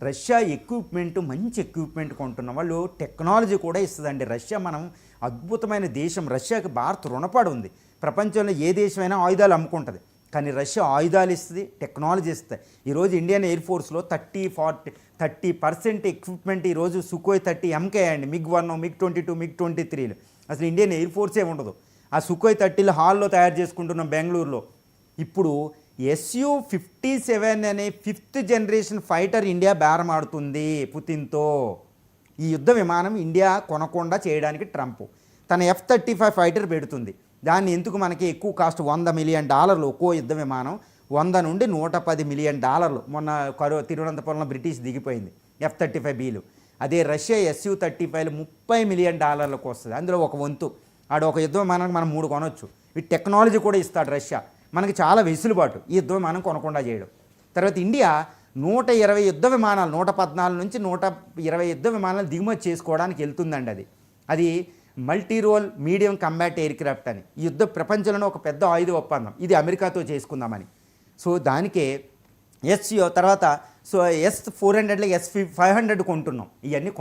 Russia మంచి equipment కొంటున్న వాళ్ళు technology కూడా ఇస్తుందండి. రష్యా మనం అద్భుతమైన దేశం. రష్యాకి భారత్ రుణపడి ఉంది. ప్రపంచంలో ఏ దేశమైనా ఆయుధాలు అమ్ముకుంటుంది, కానీ రష్యా ఆయుధాలు ఇస్తుంది, టెక్నాలజీ ఇస్తుంది. ఈరోజు ఇండియన్ ఎయిర్ ఫోర్స్లో 30% ఎక్విప్మెంట్ ఈరోజు సుఖోయ్ 30 ఎంకే అండి. MiG-1, MiG-22, MiG-23లు అసలు ఇండియన్ ఎయిర్ ఫోర్సే ఉండదు. ఆ సుఖోయ్ 30లు హాల్లో తయారు చేసుకుంటున్నాం బెంగళూరులో. ఇప్పుడు Su-57 అనే 5th జనరేషన్ ఫైటర్ ఇండియా బేరమాడుతుంది పుతిన్తో. ఈ యుద్ధ విమానం ఇండియా కొనకుండా చేయడానికి ట్రంప్ తన F-35 ఫైటర్ పెడుతుంది. దాన్ని ఎందుకు మనకి ఎక్కువ కాస్ట్ $100 మిలియన్ ఒక్కో యుద్ధ విమానం, $100 నుండి $110 మిలియన్. మొన్న తిరువనంతపురంలో బ్రిటిష్ దిగిపోయింది F-35Bలు. అదే రష్యా Su-35లు $30 మిలియన్ వస్తుంది. అందులో ఒక వంతు ఒక యుద్ధ విమానానికి మనం 3 కొనవచ్చు. ఈ టెక్నాలజీ కూడా ఇస్తాడు రష్యా. మనకి చాలా వెసులుబాటు ఈ యుద్ధ విమానం కొనకుండా చేయడం. తర్వాత ఇండియా 120 యుద్ధ విమానాలు, 114 నుంచి 120 యుద్ధ విమానాలు దిగుమతి చేసుకోవడానికి వెళ్తుందండి. అది multi role medium combat aircraft అని. ఈ యుద్ధ ప్రపంచంలోనే ఒక పెద్ద ఆయుధ ఒప్పందం ఇది అమెరికాతో చేసుకుందామని. సో దానికే తర్వాత S-400 S-500 కొంటున్నాం. ఇవన్నీ